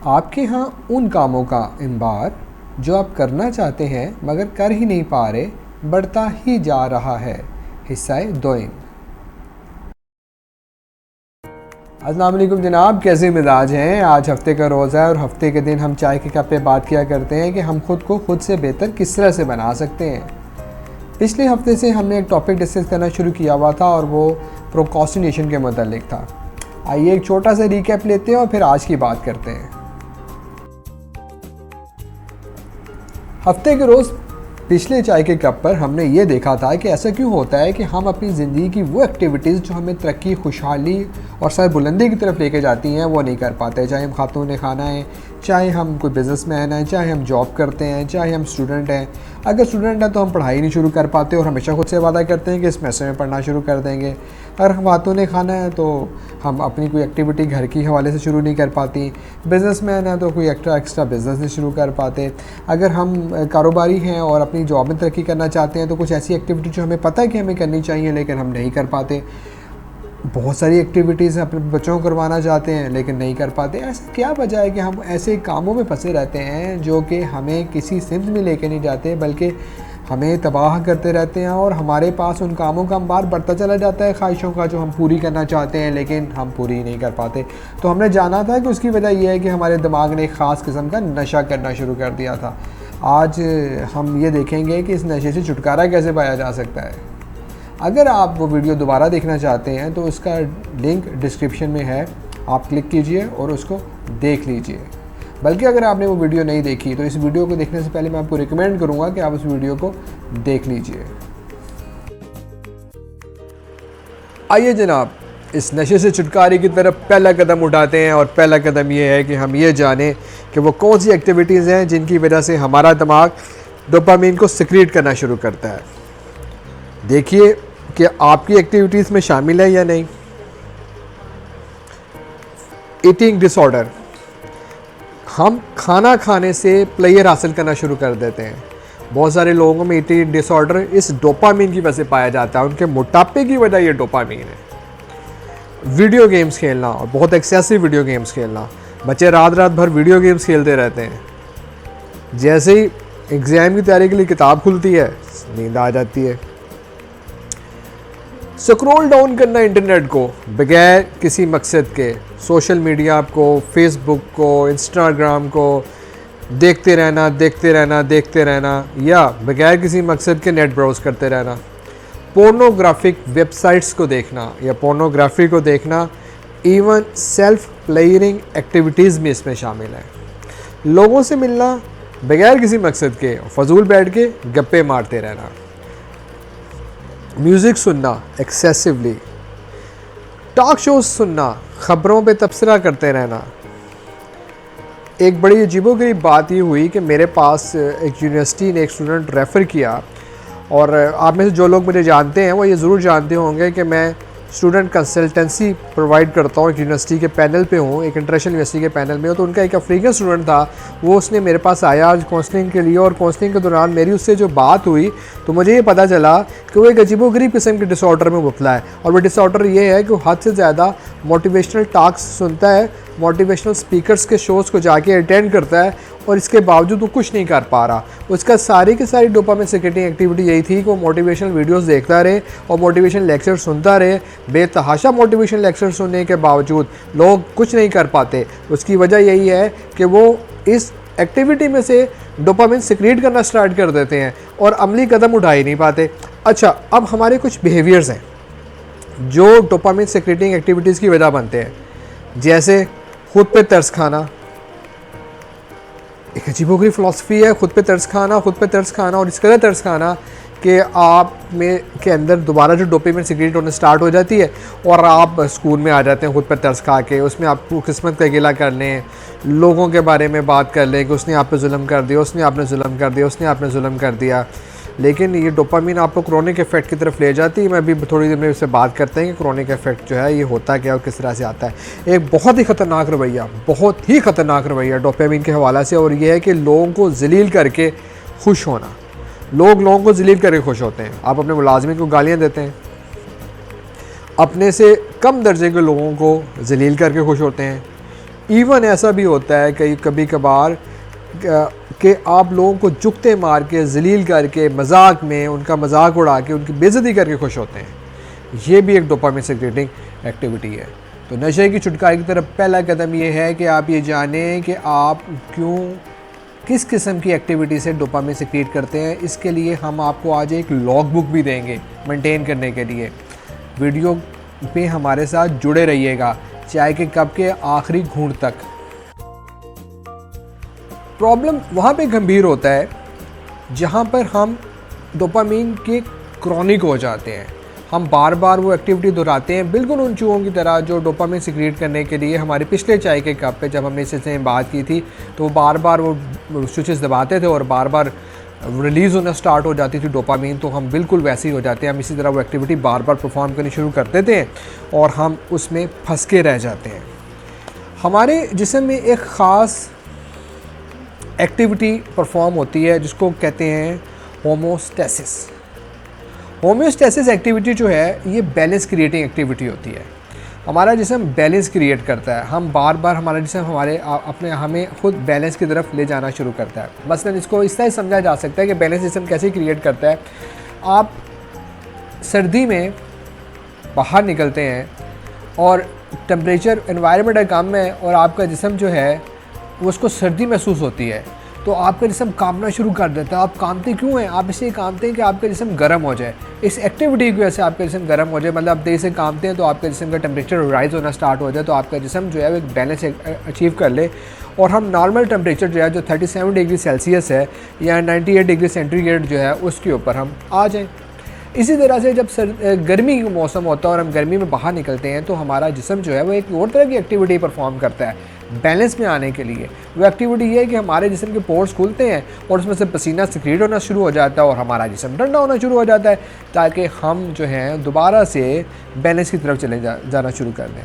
आपके यहाँ उन कामों का अंबार जो आप करना चाहते हैं मगर कर ही नहीं पा रहे, बढ़ता ही जा रहा है। हिस्सा दोयम। अस्सलाम वालेकुम जनाब, कैसे मिजाज हैं। आज हफ्ते का रोज़ा है और हफ्ते के दिन हम चाय के कप पे बात किया करते हैं कि हम खुद को खुद से बेहतर किस तरह से बना सकते हैं। पिछले हफ्ते से हमने एक टॉपिक डिस्कस करना शुरू किया हुआ था और वो प्रोक्रास्टिनेशन के मुतालिक था। आइए एक छोटा सा रिकैप लेते हैं और फिर आज की बात करते हैं। हफ्ते के रोज़ पिछले चाय के कप पर हमने ये देखा था कि ऐसा क्यों होता है कि हम अपनी ज़िंदगी की वो एक्टिविटीज़ जो हमें तरक्की, खुशहाली और सरबुलंदी की तरफ लेके जाती हैं वो नहीं कर पाते। चाहे हम खातून खाना है, चाहे हम कोई बिज़नेसमैन हैं, चाहे हम जॉब करते हैं, चाहे हम स्टूडेंट हैं। अगर स्टूडेंट हैं तो हम पढ़ाई नहीं शुरू कर पाते और हमेशा खुद से वादा करते हैं कि इस मैसे में पढ़ना शुरू कर देंगे। अगर हम खातून खाना है तो हम अपनी कोई एक्टिविटी घर की हवाले से शुरू नहीं कर पाती। बिज़नेसमैन है तो कोई एक्स्ट्रा बिज़नेस नहीं शुरू कर पाते। अगर हम कारोबारी हैं और अपनी जॉब में तरक्की करना चाहते हैं तो कुछ ऐसी एक्टिविटी जो हमें पता है कि हमें करनी चाहिए लेकिन हम नहीं कर पाते। बहुत सारी एक्टिविटीज़ अपने बच्चों को करवाना चाहते हैं लेकिन नहीं कर पाते। ऐसा क्या वजह है कि हम ऐसे कामों में फंसे रहते हैं जो कि हमें किसी सिमत में लेके नहीं जाते बल्कि हमें तबाह करते रहते हैं और हमारे पास उन कामों का अंबार बढ़ता चला जाता है, ख्वाहिशों का जो हम पूरी करना चाहते हैं लेकिन हम पूरी नहीं कर पाते। तो हमने जाना था कि उसकी वजह यह है कि हमारे दिमाग ने एक ख़ास किस्म का नशा करना शुरू कर दिया था। आज हम ये देखेंगे कि इस नशे से छुटकारा कैसे पाया जा सकता है। अगर आप वो वीडियो दोबारा देखना चाहते हैं तो उसका लिंक डिस्क्रिप्शन में है, आप क्लिक कीजिए और उसको देख लीजिए। बल्कि अगर आपने वो वीडियो नहीं देखी तो इस वीडियो को देखने से पहले मैं आपको रिकमेंड करूँगा कि आप उस वीडियो को देख लीजिए। आइए जनाब, इस नशे से छुटकारे की तरफ पहला कदम उठाते हैं और पहला कदम ये है कि हम ये जानें कि वो कौन सी एक्टिविटीज़ हैं जिनकी वजह से हमारा दिमाग डोपामीन को सिक्रीट करना शुरू करता है। देखिए कि आपकी एक्टिविटीज़ में शामिल है या नहीं। ईटिंग डिसऑर्डर, हम खाना खाने से प्लेयर हासिल करना शुरू कर देते हैं। बहुत सारे लोगों में ईटिंग डिसऑर्डर इस डोपामीन की वजह से पाया जाता है। उनके मोटापे की वजह ये डोपामीन है। वीडियो गेम्स खेलना और बहुत एक्सेसिव वीडियो गेम्स खेलना, बच्चे रात रात भर वीडियो गेम्स खेलते रहते हैं। जैसे ही एग्ज़ाम की तैयारी के लिए किताब खुलती है नींद आ जाती है। स्क्रॉल डाउन करना इंटरनेट को बगैर किसी मकसद के, सोशल मीडिया को, फेसबुक को, इंस्टाग्राम को देखते रहना या बगैर किसी मकसद के नेट ब्राउज़ करते रहना। पोर्नोग्राफिक वेबसाइट्स को देखना या पोर्नोग्राफी को देखना, इवन सेल्फ प्लेयरिंग एक्टिविटीज़ भी इसमें शामिल है। लोगों से मिलना बगैर किसी मकसद के, फजूल बैठ के गप्पे मारते रहना। म्यूज़िक सुनना एक्सेसिवली, टॉक शोज सुनना, ख़बरों पे तबसरा करते रहना। एक बड़ी अजीबोगरीब बात ये हुई कि मेरे पास एक यूनिवर्सिटी ने एक स्टूडेंट रेफ़र किया और आप में से जो लोग मुझे जानते हैं वो ये ज़रूर जानते होंगे कि मैं स्टूडेंट कंसल्टेंसी प्रोवाइड करता हूँ। एक यूनिवर्सिटी के पैनल पे हूँ, एक इंटरनेशनल यूनिवर्सिटी के पैनल में हूँ। तो उनका एक अफ्रीकन स्टूडेंट था, वो उसने मेरे पास आया आज काउंसलिंग के लिए और काउंसलिंग के दौरान मेरी उससे जो बात हुई तो मुझे ये पता चला कि वो एक अजीबोगरीब किस्म के डिसऑर्डर में मुबतला है। और वो डिसऑर्डर ये है कि वो हद से ज़्यादा मोटिवेशनल टॉक्स सुनता है, मोटिवेशनल स्पीकर्स के शोज़ को जाके अटेंड करता है और इसके बावजूद वो कुछ नहीं कर पा रहा। उसका सारी की सारी डोपामाइन सिक्रेटिंग एक्टिविटी यही थी कि वो मोटिवेशनल वीडियोस देखता रहे और मोटिवेशनल लेक्चर सुनता रहे। बेतहाशा मोटिवेशनल लेक्चर सुनने के बावजूद लोग कुछ नहीं कर पाते। उसकी वजह यही है कि वो इस एक्टिविटी में से डोपामाइन सिक्रेट करना स्टार्ट कर देते हैं और अमली कदम उठा ही नहीं पाते। अच्छा, अब हमारे कुछ बिहेवियर्स हैं जो डोपामाइन सिक्रेटिंग एक्टिविटीज़ की वजह बनते हैं, जैसे खुद पे तरस खाना। एक अजीबोगरीब फ़िलासफ़ी है खुद पे तरस खाना और इस कदर तरस खाना कि आप में के अंदर दोबारा जो डोपामाइन सिक्रेट होने स्टार्ट हो जाती है और आप स्कूल में आ जाते हैं खुद पे तरस खा के। उसमें आपको किस्मत का गिला कर लें, लोगों के बारे में बात कर लें कि उसने आप पे जुल्म कर दिया, उसने आपने जुल्म कर दिया। लेकिन ये डोपामीन आपको क्रोनिक इफेक्ट की तरफ ले जाती है। मैं अभी थोड़ी देर में उससे बात करते हैं कि क्रोनिक इफेक्ट जो है ये होता क्या और किस तरह से आता है। एक बहुत ही ख़तरनाक रवैया डोपामीन के हवाला से, और ये है कि लोगों को जलील करके खुश होना। लोगों को जलील करके खुश होते हैं। आप अपने मुलाजिमिन को गालियाँ देते हैं, अपने से कम दर्जे के लोगों को जलील करके खुश होते हैं। इवन ऐसा भी होता है कई कभी कभार कि आप लोगों को जुगते मार के जलील करके मजाक में उनका मजाक उड़ा के उनकी बेइज्जती करके खुश होते हैं। ये भी एक डोपामिन सेक्रेटिंग एक्टिविटी है। तो नशे की छुटकारे की तरफ पहला कदम ये है कि आप ये जानें कि आप किस किस्म की एक्टिविटी से डोपामिन सेक्रेट करते हैं। इसके लिए हम आपको आज एक लॉग बुक भी देंगे मेंटेन करने के लिए। वीडियो पे हमारे साथ जुड़े रहिएगा चाय के कप के आखिरी घूंट तक। प्रॉब्लम वहाँ पे गंभीर होता है जहाँ पर हम डोपामिन के क्रॉनिक हो जाते हैं। हम बार बार वो एक्टिविटी दोहराते हैं, बिल्कुल उन चूहों की तरह जो डोपामिन सिक्रीट करने के लिए हमारे पिछले चाय के कप पे जब हमने इससे बात की थी तो वो बार बार वो स्विचेस दबाते थे और बार बार रिलीज़ होना स्टार्ट हो जाती थी डोपामिन। तो हम बिल्कुल वैसे ही हो जाते हैं, हम इसी तरह वो एक्टिविटी बार बार परफॉर्म करनी शुरू कर देते हैं और हम उसमें फंस के रह जाते हैं। हमारे जिस्म में एक ख़ास एक्टिविटी परफॉर्म होती है जिसको कहते हैं होमोस्टेसिस। होम्योस्टेसिस एक्टिविटी जो है ये बैलेंस क्रिएटिंग एक्टिविटी होती है। हमारा जिस्म बैलेंस क्रिएट करता है, हम बार बार हमारा जिस्म हमें खुद बैलेंस की तरफ ले जाना शुरू करता है। मसलन इसको इस तरह समझा जा सकता है कि बैलेंस जिस्म कैसे क्रिएट करता है। आप सर्दी में बाहर निकलते हैं और टेम्परेचर एनवायरनमेंट कम है और आपका जिस्म जो है वो उसको सर्दी महसूस होती है तो आपका जिस्म कांपना शुरू कर देता है। आप कांपते क्यों हैं? आप इसलिए कांपते हैं कि आपका जिस्म गर्म हो जाए। इस एक्टिविटी की वजह से आपका जिस्म गर्म हो जाए, मतलब आप देर से कांपते हैं तो आपका जिस्म का टेम्परेचर राइज होना स्टार्ट हो जाए तो आपका जिस्म जो है वो एक बैलेंस अचीव कर ले और हम नॉर्मल टेम्परेचर जो है जो 37 डिग्री सेल्सियस है या 98 डिग्री सेंटीग्रेड जो है उसके ऊपर हम आ जाएँ। इसी तरह से जब गर्मी का मौसम होता है और हम गर्मी में बाहर निकलते हैं तो हमारा जिस्म जो है वो एक और तरह की एक्टिविटी परफॉर्म करता है बैलेंस में आने के लिए। वो एक्टिविटी ये है कि हमारे जिस्म के पोर्स खुलते हैं और उसमें से पसीना सिक्रीट होना शुरू हो जाता है और हमारा जिस्म ठंडा होना शुरू हो जाता है ताकि हम जो हैं दोबारा से बैलेंस की तरफ चले जाना शुरू कर दें।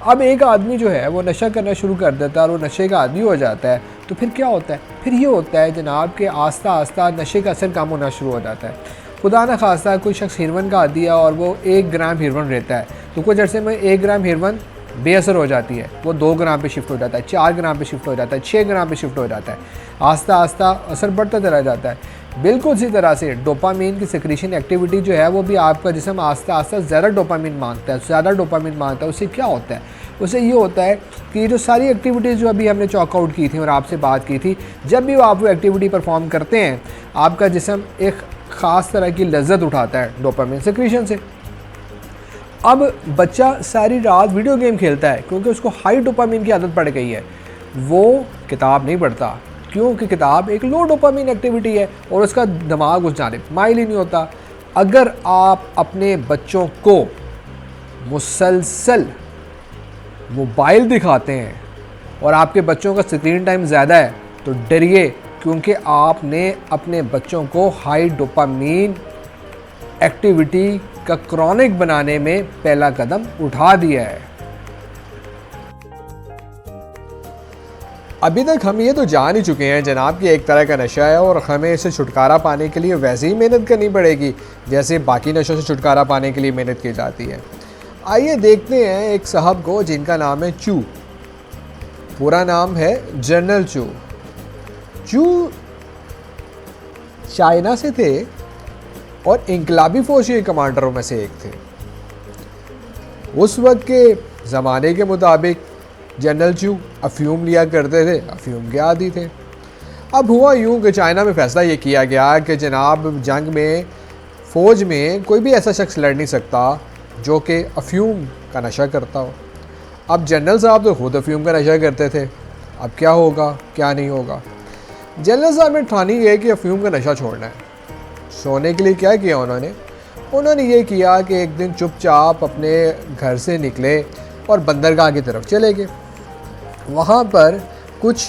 अब एक आदमी जो है वो नशा करना शुरू कर देता है और वो नशे का आदी हो जाता है तो फिर क्या होता है? फिर ये होता है जनाब कि आस्ता आस्ता नशे का असर कम होना शुरू हो जाता है। खुदा न खास्ता कोई शख्स हेरोइन का आदी है और वो 1 ग्राम हेरोइन रहता है तो कुछ अर्से में 1 ग्राम हेरोइन बेअसर हो जाती है, वो 2 ग्राम पे शिफ्ट हो जाता है, 4 ग्राम पे शिफ्ट हो जाता है, 6 ग्राम पे शिफ्ट हो जाता है। आस्ता आस्ता असर बढ़ता चला जाता है। बिल्कुल इसी तरह से डोपामिन की सिक्रीशन एक्टिविटी जो है वो भी आपका जिस्म आस्ता आस्ता ज़्यादा डोपामिन मांगता है, ज़्यादा डोपामिन मांगता है। उससे क्या होता है? उससे ये होता है कि जो सारी एक्टिविटीज़ जो अभी हमने चॉकआउट की थी और आपसे बात की थी, जब भी आप वो एक्टिविटी परफॉर्म करते हैं आपका जिस्म एक ख़ास तरह की लज्जत उठाता है डोपामिन सिक्रीशन से। अब बच्चा सारी रात वीडियो गेम खेलता है क्योंकि उसको हाई डोपामिन की आदत पड़ गई है, वो किताब नहीं पढ़ता क्योंकि किताब एक लो डोपामिन एक्टिविटी है और उसका दिमाग उस जानिब माइल ही नहीं होता। अगर आप अपने बच्चों को मुसलसल मोबाइल दिखाते हैं और आपके बच्चों का स्क्रीन टाइम ज़्यादा है तो डरिए क्योंकि आपने अपने बच्चों को हाई डोपामिन एक्टिविटी का क्रॉनिक बनाने में पहला कदम उठा दिया है। अभी तक हम ये तो जान ही चुके हैं जनाब कि एक तरह का नशा है और हमें इससे छुटकारा पाने के लिए वैसे ही मेहनत करनी पड़ेगी जैसे बाकी नशों से छुटकारा पाने के लिए मेहनत की जाती है। आइए देखते हैं एक साहब को जिनका नाम है चू। पूरा नाम है जनरल चू। चू चाइना से थे और इंकलाबी फौज के कमांडरों में से एक थे। उस वक्त के ज़माने के मुताबिक जनरल चू अफ्यूम लिया करते थे, अफ्यूम के आदी थे। अब हुआ यूं कि चाइना में फ़ैसला ये किया गया कि जनाब जंग में फ़ौज में कोई भी ऐसा शख्स लड़ नहीं सकता जो कि अफ्यूम का नशा करता हो। अब जनरल साहब तो खुद अफ्यूम का नशा करते थे, अब क्या होगा क्या नहीं होगा। जनरल साहब ने ठानी है कि अफ्यूम का नशा छोड़ना है। सोने के लिए क्या किया उन्होंने ये किया कि एक दिन चुपचाप अपने घर से निकले और बंदरगाह की तरफ चले गए। वहाँ पर कुछ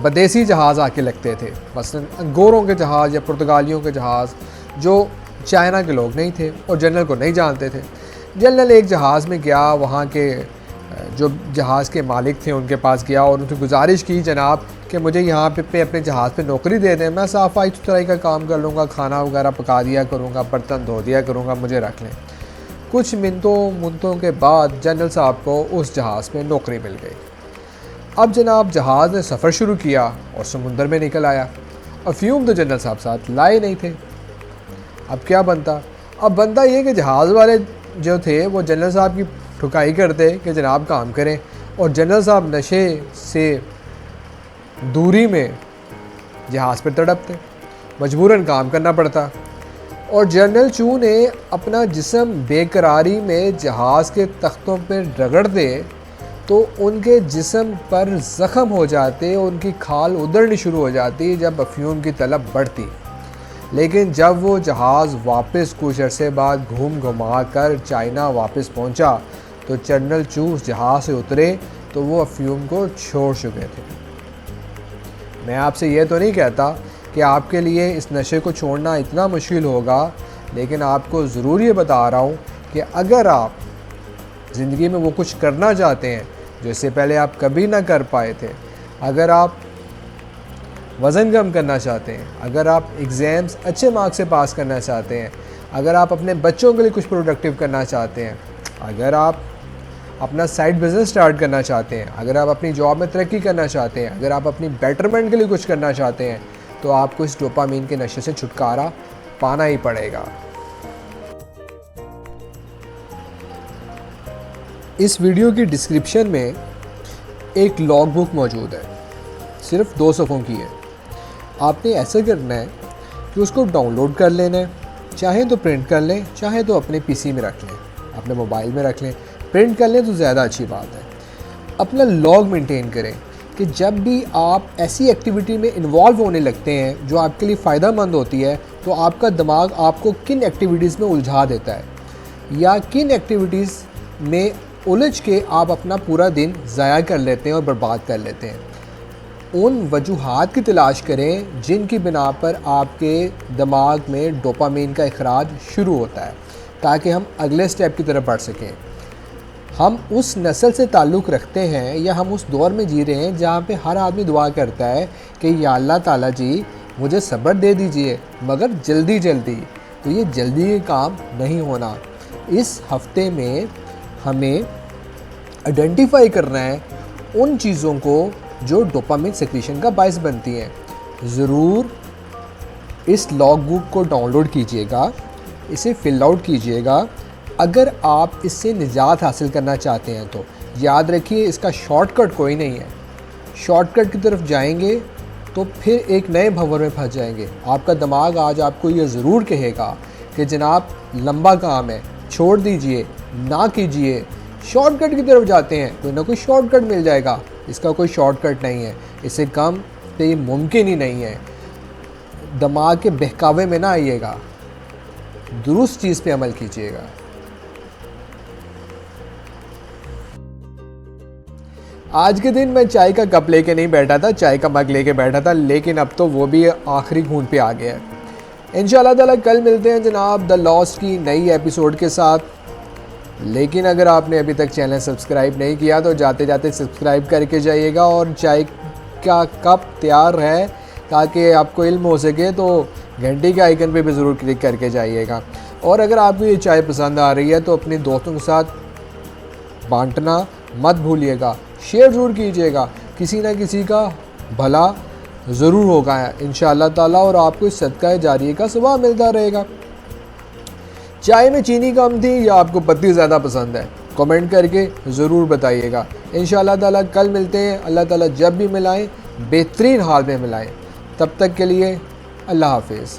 बदेसी जहाज़ आके लगते थे, मसलन अंगोरों के जहाज़ या पुर्तगालियों के जहाज़ जो चाइना के लोग नहीं थे और जनरल को नहीं जानते थे। जनरल एक जहाज़ में गया, वहाँ के जो जहाज़ के मालिक थे उनके पास गया और उनसे गुजारिश की जनाब कि मुझे यहाँ पे अपने जहाज़ पे नौकरी दे दें, मैं सफाई सुथराई का काम कर लूँगा, खाना वगैरह पका दिया करूँगा, बर्तन धो दिया करूँगा, मुझे रख लें। कुछ मिनटों के बाद जनरल साहब को उस जहाज़ में नौकरी मिल गई। अब जनाब जहाज़ ने सफ़र शुरू किया और समुंदर में निकल आया। अफ्यूम तो जनरल साहब साथ लाए नहीं थे। अब क्या बनता? अब बनता ये कि जहाज़ वाले जो थे वो जनरल साहब की ठुकाई करते कि जनाब काम करें, और जनरल साहब नशे से दूरी में जहाज़ पर तड़पते, मजबूरन काम करना पड़ता। और जनरल चू ने अपना जिस्म बेकरारी में जहाज़ के तख्तों पर रगड़ दे तो उनके जिस्म पर ज़ख़म हो जाते, उनकी खाल उधड़नी शुरू हो जाती जब अफ्यूम की तलब बढ़ती। लेकिन जब वो जहाज़ वापस कुछ अरसे बाद घूम घुमा कर चाइना वापस पहुंचा तो जनरल चू जहाज़ से उतरे तो वो अफ्यूम को छोड़ चुके थे। मैं आपसे ये तो नहीं कहता कि आपके लिए इस नशे को छोड़ना इतना मुश्किल होगा, लेकिन आपको ज़रूर ये बता रहा हूँ कि अगर आप ज़िंदगी में वो कुछ करना चाहते हैं जो इससे पहले आप कभी ना कर पाए थे, अगर आप वज़न कम करना चाहते हैं, अगर आप एग्ज़ाम्स अच्छे मार्क्स से पास करना चाहते हैं, अगर आप अपने बच्चों के लिए कुछ प्रोडक्टिव करना चाहते हैं, अगर आप अपना साइड बिज़नेस स्टार्ट करना चाहते हैं, अगर आप अपनी जॉब में तरक्की करना चाहते हैं, अगर आप अपनी बेटरमेंट के लिए कुछ करना चाहते हैं, तो आपको इस डोपामीन के नशे से छुटकारा पाना ही पड़ेगा। इस वीडियो की डिस्क्रिप्शन में एक लॉग बुक मौजूद है, सिर्फ 2 सफ़ों की है। आपने ऐसा करना है कि उसको डाउनलोड कर लेना है, चाहे तो प्रिंट कर लें, चाहे तो अपने पीसी में रख लें, अपने मोबाइल में रख लें। प्रिंट कर लें तो ज़्यादा अच्छी बात है। अपना लॉग मेंटेन करें कि जब भी आप ऐसी एक्टिविटी में इन्वॉल्व होने लगते हैं जो आपके लिए फ़ायदा मंद होती है, तो आपका दिमाग आपको किन एक्टिविटीज़ में उलझा देता है या किन एक्टिविटीज़ में उलझ के आप अपना पूरा दिन ज़ाया कर लेते हैं और बर्बाद कर लेते हैं। उन वजूहात की तलाश करें जिनकी बिना पर आपके दिमाग में डोपामीन का इखराज शुरू होता है, ताकि हम अगले स्टेप की तरफ बढ़ सकें। हम उस नस्ल से ताल्लुक़ रखते हैं या हम उस दौर में जी रहे हैं जहाँ पे हर आदमी दुआ करता है कि या अल्लाह ताला जी मुझे सब्र दे दीजिए, मगर जल्दी जल्दी। तो ये जल्दी ये काम नहीं होना। इस हफ्ते में हमें आइडेंटिफाई करना है उन चीज़ों को जो डोपामिन सेक्रेशन का बायस बनती हैं। ज़रूर इस लॉग बुक को डाउनलोड कीजिएगा, इसे फिल आउट कीजिएगा। अगर आप इससे निजात हासिल करना चाहते हैं तो याद रखिए इसका शॉर्टकट कोई नहीं है। शॉर्टकट की तरफ जाएंगे तो फिर एक नए भंवर में फंस जाएंगे। आपका दिमाग आज आपको ये ज़रूर कहेगा कि जनाब लंबा काम है, छोड़ दीजिए, ना कीजिए। शॉर्टकट की तरफ जाते हैं कोई ना कोई शॉर्टकट मिल जाएगा। इसका कोई शॉर्टकट नहीं है, इससे कम पे ये मुमकिन ही नहीं है। दिमाग के बहकावे में ना आइएगा, दुरुस्त चीज़ पे अमल कीजिएगा। आज के दिन मैं चाय का कप लेके नहीं बैठा था, चाय का मग लेके बैठा था, लेकिन अब तो वो भी आखिरी घूंट पे आ गया है। इंशाल्लाह ताला कल मिलते हैं जनाब द लॉस्ट की नई एपिसोड के साथ। लेकिन अगर आपने अभी तक चैनल सब्सक्राइब नहीं किया तो जाते जाते सब्सक्राइब करके जाइएगा, और चाय का कप तैयार है ताकि आपको इल्म हो सके तो घंटी के आइकन पे भी ज़रूर क्लिक करके जाइएगा। और अगर आपको ये चाय पसंद आ रही है तो अपने दोस्तों के साथ बांटना मत भूलिएगा, शेयर ज़रूर कीजिएगा। किसी ना किसी का भला ज़रूर होगा इंशाअल्लाह ताला, और आपको इस सदका जारिया का सवाब मिलता रहेगा। चाय में चीनी कम थी या आपको पत्ती ज़्यादा पसंद है, कमेंट करके ज़रूर बताइएगा। इंशाअल्लाह ताला कल मिलते हैं। अल्लाह ताला जब भी मिलाएं बेहतरीन हाल में मिलाएं। तब तक के लिए अल्लाह हाफिज़।